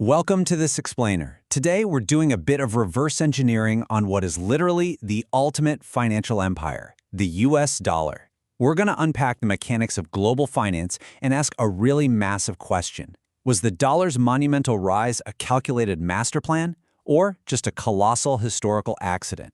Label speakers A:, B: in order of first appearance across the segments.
A: Welcome to This Explainer. Today we're doing a bit of reverse engineering on what is literally the ultimate financial empire, the US dollar. We're going to unpack the mechanics of global finance and ask a really massive question. Was the dollar's monumental rise a calculated master plan or just a colossal historical accident?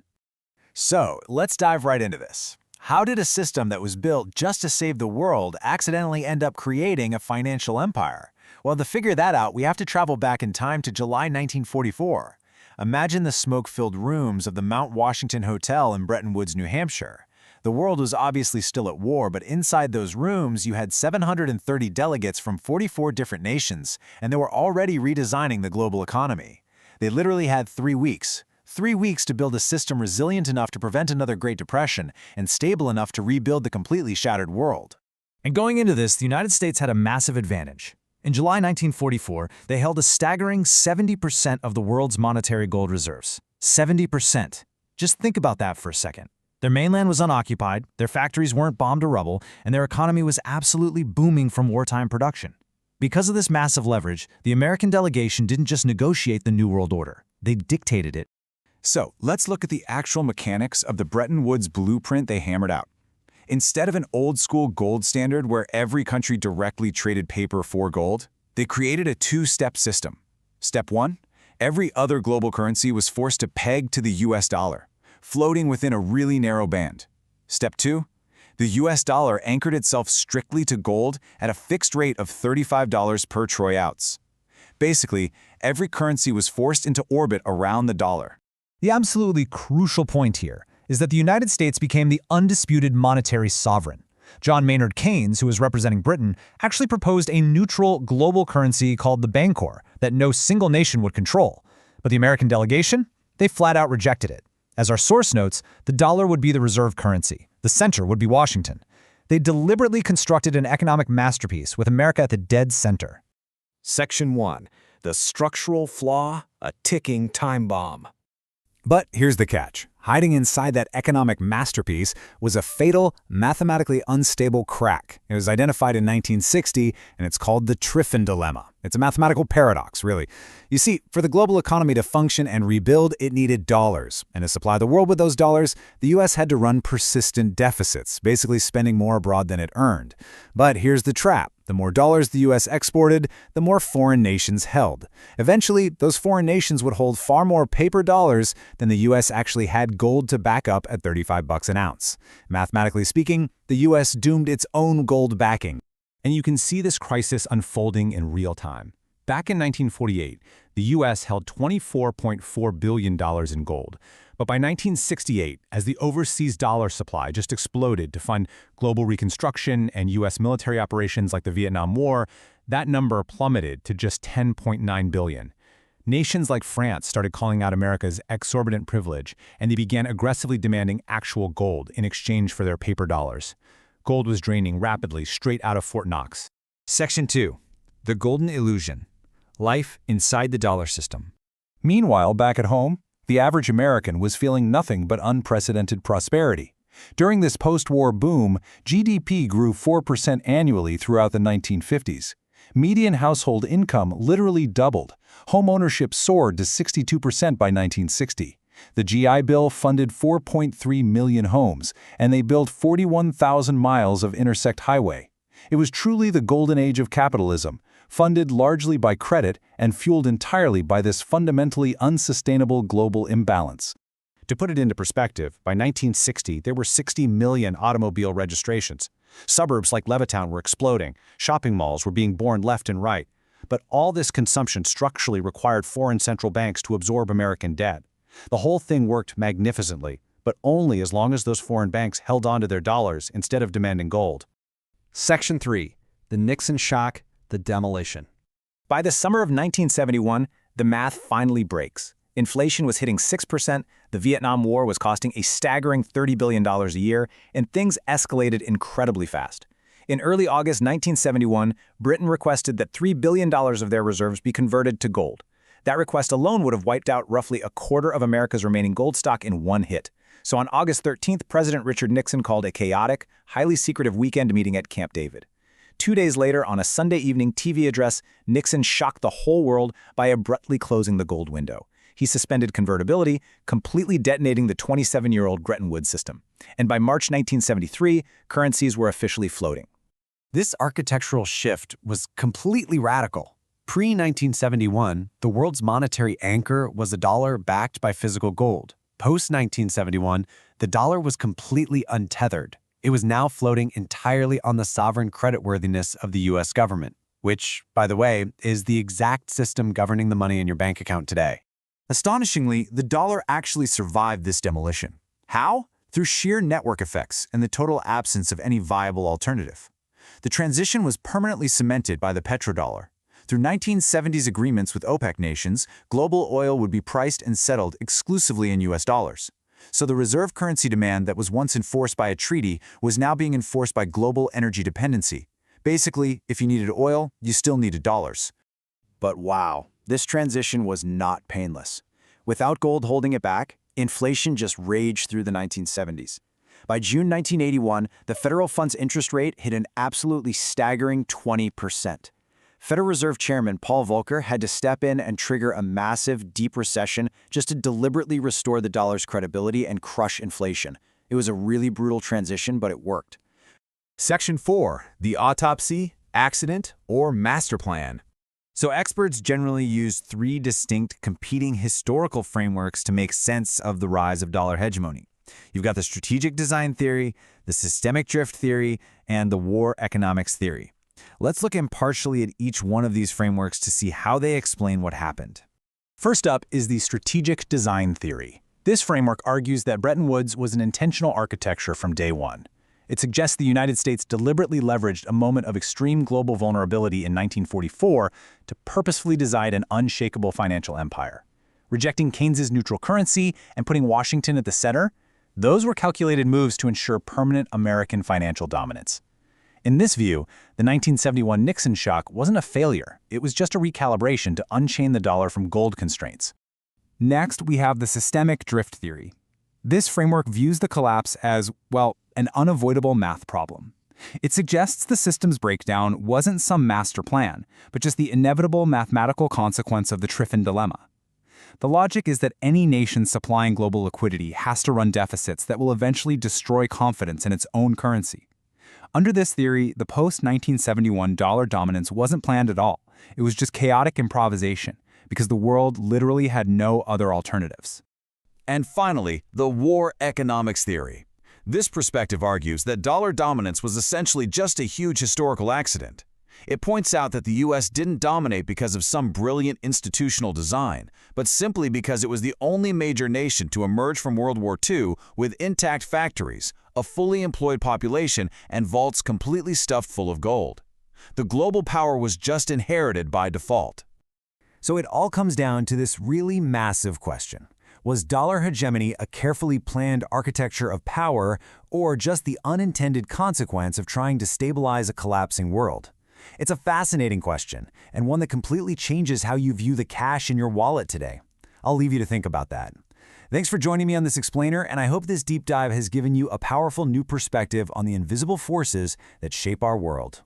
B: So, let's dive right into this. How did a system that was built just to save the world accidentally end up creating a financial empire? Well, to figure that out, we have to travel back in time to July 1944. Imagine the smoke-filled rooms of the Mount Washington Hotel in Bretton Woods, New Hampshire. The world was obviously still at war, but inside those rooms, you had 730 delegates from 44 different nations, and they were already redesigning the global economy. They literally had 3 weeks. 3 weeks to build a system resilient enough to prevent another Great Depression and stable enough to rebuild the completely shattered world.
C: And going into this, the United States had a massive advantage. In July 1944, they held a staggering 70% of the world's monetary gold reserves. 70%. Just think about that for a second. Their mainland was unoccupied, their factories weren't bombed to rubble, and their economy was absolutely booming from wartime production. Because of this massive leverage, the American delegation didn't just negotiate the New World Order. They dictated it.
B: So, let's look at the actual mechanics of the Bretton Woods blueprint they hammered out. Instead of an old-school gold standard where every country directly traded paper for gold, they created a two-step system. Step 1, every other global currency was forced to peg to the US dollar, floating within a really narrow band. Step 2, the US dollar anchored itself strictly to gold at a fixed rate of $35 per troy ounce. Basically, every currency was forced into orbit around the dollar.
C: The absolutely crucial point here is that the United States became the undisputed monetary sovereign. John Maynard Keynes, who was representing Britain, actually proposed a neutral global currency called the Bancor that no single nation would control. But the American delegation, they flat out rejected it. As our source notes, the dollar would be the reserve currency. The center would be Washington. They deliberately constructed an economic masterpiece with America at the dead center.
D: Section 1. The structural flaw, a ticking time bomb.
B: But here's the catch. Hiding inside that economic masterpiece was a fatal, mathematically unstable crack. It was identified in 1960, and it's called the Triffin dilemma. It's a mathematical paradox, really. You see, for the global economy to function and rebuild, it needed dollars. And to supply the world with those dollars, the U.S. had to run persistent deficits, basically spending more abroad than it earned. But here's the trap. The more dollars the U.S. exported, the more foreign nations held. Eventually, those foreign nations would hold far more paper dollars than the U.S. actually had gold to back up at $35 an ounce. Mathematically speaking, the U.S. doomed its own gold backing.
A: And you can see this crisis unfolding in real time. Back in 1948, the U.S. held $24.4 billion in gold. But by 1968, as the overseas dollar supply just exploded to fund global reconstruction and U.S. military operations like the Vietnam War, that number plummeted to just $10.9 billion. Nations like France started calling out America's exorbitant privilege, and they began aggressively demanding actual gold in exchange for their paper dollars. Gold was draining rapidly straight out of Fort Knox.
C: Section 2. The Golden Illusion. Life inside the dollar system.
B: Meanwhile, back at home, the average American was feeling nothing but unprecedented prosperity. During this post-war boom, GDP grew 4% annually throughout the 1950s. Median household income literally doubled. Home ownership soared to 62% by 1960. The GI Bill funded 4.3 million homes, and they built 41,000 miles of intersect highway. It was truly the golden age of capitalism, funded largely by credit and fueled entirely by this fundamentally unsustainable global imbalance.
A: To put it into perspective, by 1960, there were 60 million automobile registrations. Suburbs like Levittown were exploding. Shopping malls were being born left and right. But all this consumption structurally required foreign central banks to absorb American debt. The whole thing worked magnificently, but only as long as those foreign banks held on to their dollars instead of demanding gold.
C: Section 3. The Nixon Shock, the demolition.
A: By the summer of 1971, the math finally breaks. Inflation was hitting 6%, the Vietnam War was costing a staggering $30 billion a year, and things escalated incredibly fast. In early August 1971, Britain requested that $3 billion of their reserves be converted to gold. That request alone would have wiped out roughly a quarter of America's remaining gold stock in one hit. So on August 13th, President Richard Nixon called a chaotic, highly secretive weekend meeting at Camp David.
B: 2 days later, on a Sunday evening TV address, Nixon shocked the whole world by abruptly closing the gold window. He suspended convertibility, completely detonating the 27-year-old Bretton Woods system. And by March 1973, currencies were officially floating.
E: This architectural shift was completely radical. Pre-1971, the world's monetary anchor was a dollar backed by physical gold. Post-1971, the dollar was completely untethered. It was now floating entirely on the sovereign creditworthiness of the U.S. government, which, by the way, is the exact system governing the money in your bank account today.
A: Astonishingly, the dollar actually survived this demolition. How? Through sheer network effects and the total absence of any viable alternative. The transition was permanently cemented by the petrodollar. Through 1970s agreements with OPEC nations, global oil would be priced and settled exclusively in U.S. dollars. So the reserve currency demand that was once enforced by a treaty was now being enforced by global energy dependency. Basically, if you needed oil, you still needed dollars.
B: But wow, this transition was not painless. Without gold holding it back, inflation just raged through the 1970s. By June 1981, the federal funds interest rate hit an absolutely staggering 20%. Federal Reserve Chairman Paul Volcker had to step in and trigger a massive, deep recession just to deliberately restore the dollar's credibility and crush inflation. It was a really brutal transition, but it worked.
A: Section 4. The autopsy, accident, or master plan. So experts generally use 3 distinct competing historical frameworks to make sense of the rise of dollar hegemony. You've got the strategic design theory, the systemic drift theory, and the war economics theory. Let's look impartially at each one of these frameworks to see how they explain what happened.
C: First up is the strategic design theory. This framework argues that Bretton Woods was an intentional architecture from day one. It suggests the United States deliberately leveraged a moment of extreme global vulnerability in 1944 to purposefully design an unshakable financial empire. Rejecting Keynes's neutral currency and putting Washington at the center, those were calculated moves to ensure permanent American financial dominance. In this view, the 1971 Nixon shock wasn't a failure. It was just a recalibration to unchain the dollar from gold constraints.
F: Next, we have the systemic drift theory. This framework views the collapse as, well, an unavoidable math problem. It suggests the system's breakdown wasn't some master plan, but just the inevitable mathematical consequence of the Triffin dilemma. The logic is that any nation supplying global liquidity has to run deficits that will eventually destroy confidence in its own currency. Under this theory, the post-1971 dollar dominance wasn't planned at all. It was just chaotic improvisation, because the world literally had no other alternatives.
G: And finally, the war economics theory. This perspective argues that dollar dominance was essentially just a huge historical accident. It points out that the U.S. didn't dominate because of some brilliant institutional design, but simply because it was the only major nation to emerge from World War II with intact factories, a fully employed population, and vaults completely stuffed full of gold. The global power was just inherited by default.
B: So it all comes down to this really massive question. Was dollar hegemony a carefully planned architecture of power, or just the unintended consequence of trying to stabilize a collapsing world? It's a fascinating question, and one that completely changes how you view the cash in your wallet today. I'll leave you to think about that. Thanks for joining me on this explainer, and I hope this deep dive has given you a powerful new perspective on the invisible forces that shape our world.